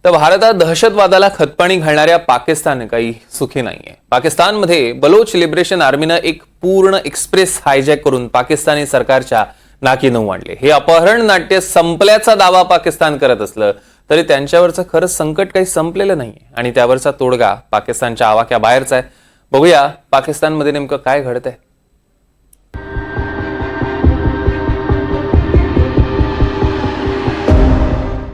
तर भारतात दहशतवादाला खतपाणी घालणाऱ्या पाकिस्तान काही सुखी नाहीये। पाकिस्तानमध्ये बलोच लिबरेशन आर्मीनं एक पूर्ण एक्सप्रेस हायजॅक करून पाकिस्तानी सरकारच्या नाकी नऊ आणले। हे अपहरण नाट्य संपल्याचा दावा पाकिस्तान करत असलं तरी त्यांच्यावरचं खरंच संकट काही संपलेलं नाहीये आणि त्यावरचा तोडगा पाकिस्तानच्या आवाक्याबाहेरचा आहे। बघूया पाकिस्तानमध्ये नेमकं काय घडतंय।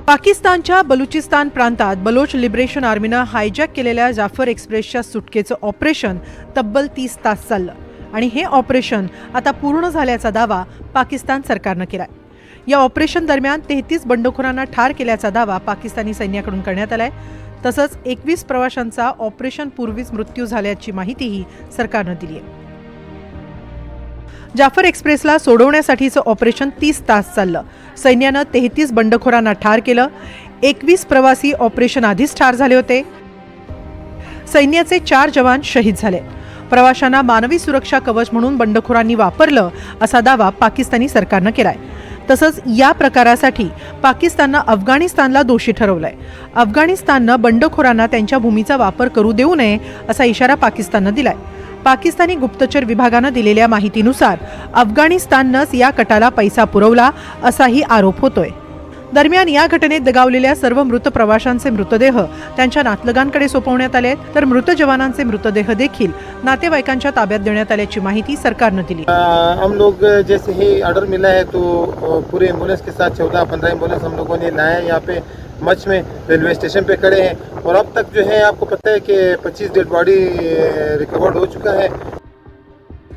पाकिस्तानच्या बलुचिस्तान प्रांतात बलोच लिबरेशन आर्मीनं हायजॅक केलेल्या जाफर एक्सप्रेसच्या सुटकेचं ऑपरेशन तब्बल 30 तास चाललं आणि हे ऑपरेशन आता पूर्ण झाल्याचा दावा पाकिस्तान सरकारनं केलाय। या ऑपरेशन दरम्यान 33 बंडखोरांना ठार केल्याचा दावा पाकिस्तानी सैन्याकडून करण्यात आलाय। तसंच 21 प्रवाशांचा ऑपरेशन पूर्वीच मृत्यू झाल्याची माहितीही सरकारनं दिली आहे। जाफर एक्सप्रेसला सोडवण्यासाठीचं ऑपरेशन 30 तास चाललं। सैन्यानं 33 बंडखोरांना ठार केलं। 21 प्रवासी ऑपरेशन आधीच ठार झाले होते। सैन्याचे 4 जवान शहीद झाले। प्रवाशांना मानवी सुरक्षा कवच म्हणून बंडखोरांनी वापरलं असा दावा पाकिस्तानी सरकारनं केलाय। तसंच या प्रकारासाठी पाकिस्ताननं अफगाणिस्तानला दोषी ठरवलंय। अफगाणिस्ताननं बंडखोरांना त्यांच्या भूमीचा वापर करू देऊ नये असा इशारा पाकिस्ताननं दिलाय। पाकिस्तानी गुप्तचर विभागानं दिलेल्या माहितीनुसार अफगाणिस्ताननंच या कटाला पैसा पुरवला असाही आरोप होतोय। दरम्यान या घटनेत दगावलेल्या सर्व मृत प्रवाशांचे मृतदेह त्यांच्या नातलगांकडे सोपवण्यात आले, तर मृत जवानांचे मृतदेह देखील नातेवाईकांच्या ताब्यात देण्यात आल्याची माहिती सरकारनं दिली। हम लोग जैसे ही ऑर्डर मिला है तो पूरे एम्बुलेंस के साथ 14-15 एम्बुलेंस हम लोगों ने लाया है। यहाँ पे मच में रेलवे स्टेशन पे खड़े हैं और अब तक जो है आपको पता है कि 25 डेड बॉडी रिकवर्ड हो चुका है।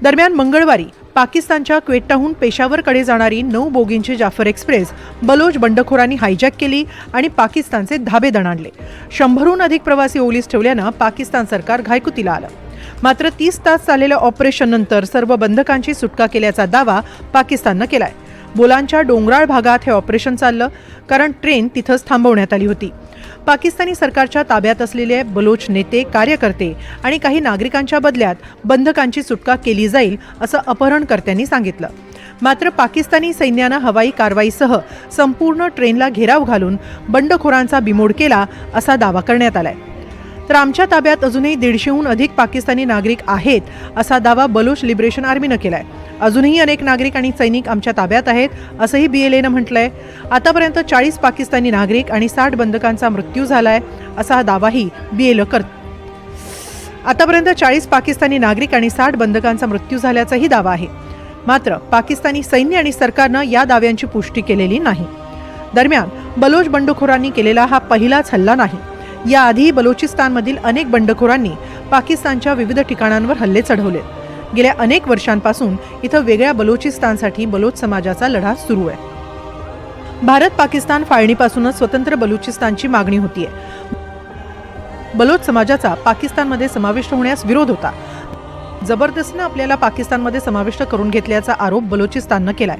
दरम्यान मंगळवारी पाकिस्तानच्या क्वेटाहून पेशावरकडे जाणारी 9 बोगींची जाफर एक्सप्रेस बलोच बंडखोरांनी हायजॅक केली आणि पाकिस्तानचे धाबे दणाणले। 100हून अधिक प्रवासी ओलीस ठेवल्यानं पाकिस्तान सरकार घायकुतीला आलं। मात्र 30 तास चाललेल्या ऑपरेशननंतर सर्व बंधकांची सुटका केल्याचा दावा पाकिस्ताननं केलाय। बोलांच्या डोंगराळ भागात हे ऑपरेशन चाललं कारण ट्रेन तिथंच थांबवण्यात आली होती। पाकिस्तानी सरकारच्या ताब्यात असलेले बलोच नेते, कार्यकर्ते आणि काही नागरिकांच्या बदल्यात बंधकांची सुटका केली जाईल असं अपहरणकर्त्यांनी सांगितलं। मात्र पाकिस्तानी सैन्यानं हवाई कारवाईसह संपूर्ण ट्रेनला घेराव घालून बंडखोरांचा बिमोड केला असा दावा करण्यात आलाय। तर आमच्या ताब्यात अजूनही 150हून अधिक पाकिस्तानी नागरिक आहेत असा दावा बलोच लिबरेशन आर्मीनं केलाय। अजूनही अनेक नागरिक आणि सैनिक आमच्या ताब्यात आहेत असंही BLAनं म्हटलंय। आतापर्यंत 40 पाकिस्तानी नागरिक आणि 60 बंधकांचा मृत्यू झालाय असा दावाही BLA आतापर्यंत 40 पाकिस्तानी नागरिक आणि 60 बंधकांचा मृत्यू झाल्याचाही दावा आहे। मात्र पाकिस्तानी सैन्य आणि सरकारनं या दाव्यांची पुष्टी केलेली नाही। दरम्यान बलोच बंडखोरांनी केलेला हा पहिलाच हल्ला नाही। याआधी बलोचिस्तानमधील अनेक बंडखोरांनी पाकिस्तानच्या विविध ठिकाणांवर हल्ले चढवले। गेल्या अनेक वर्षांपासून इथं वेगळ्या बलोचिस्तानसाठी बलोच समाजाचा लढा सुरू आहे। भारत पाकिस्तान फाळणीपासूनच स्वतंत्र बलुचिस्तानची मागणी होतीये। बलोच समाजाचा पाकिस्तानमध्ये समाविष्ट होण्यास विरोध होता। जबरदस्तीनं आपल्याला पाकिस्तानमध्ये समाविष्ट करून घेतल्याचा आरोप बलोचिस्ताननं केलाय।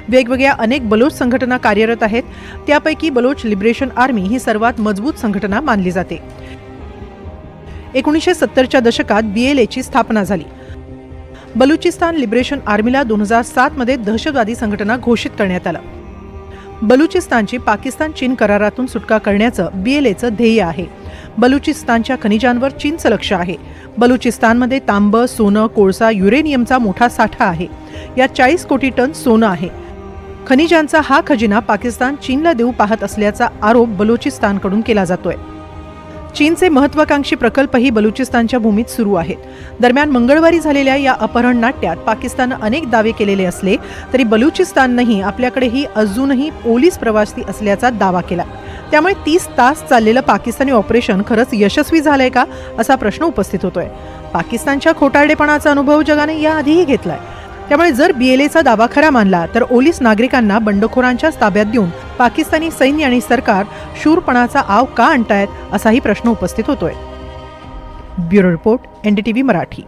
वेगवेगळ्या अनेक बलोच संघटना कार्यरत आहेत, त्यापैकी बलोच लिबरेशन आर्मी ही सर्वात मजबूत संघटना मानली जाते। 1970च्या दशकात BLAची स्थापना झाली। बलुचिस्तान लिबरेशन आर्मीला 2007 मध्ये दहशतवादी संघटना घोषित करण्यात आलं। बलुचिस्तानची पाकिस्तान चीन करारातून सुटका करण्याचं BLAचं ध्येय आहे। बलुचिस्तानच्या खनिजांवर चीनचं लक्ष आहे। बलुचिस्तानमध्ये तांब, सोनं, कोळसा, युरेनियमचा मोठा साठा आहे। यात 40 कोटी टन सोनं आहे। खनिजांचा हा खजिना पाकिस्तान चीनला देऊ पाहत असल्याचा आरोप बलुचिस्तानकडून केला जातोय। चीनचे महत्वाकांक्षी प्रकल्पही बलुचिस्तानच्या भूमीत सुरू आहेत। दरम्यान मंगळवारी झालेल्या या अपहरण नाट्यात पाकिस्ताननं अनेक दावे केलेले असले तरी बलुचिस्ताननंही आपल्याकडेही अजूनही पोलीस प्रवासी असल्याचा दावा केला। त्यामुळे 30 तास चाललेलं पाकिस्तानी ऑपरेशन खरंच यशस्वी झालंय का असा प्रश्न उपस्थित होतोय। पाकिस्तानच्या खोटारडेपणाचा अनुभव जगाने याआधीही घेतलाय। त्यामुळे जर BLAचा दावा खरा मानला तर ओलीस नागरिकांना बंडखोरांच्या ताब्यात देऊन पाकिस्तानी सैन्य आणि सरकार शूरपणाचा आव का आणतायत असाही प्रश्न उपस्थित होतोय। Bureau report, NDTV Marathi.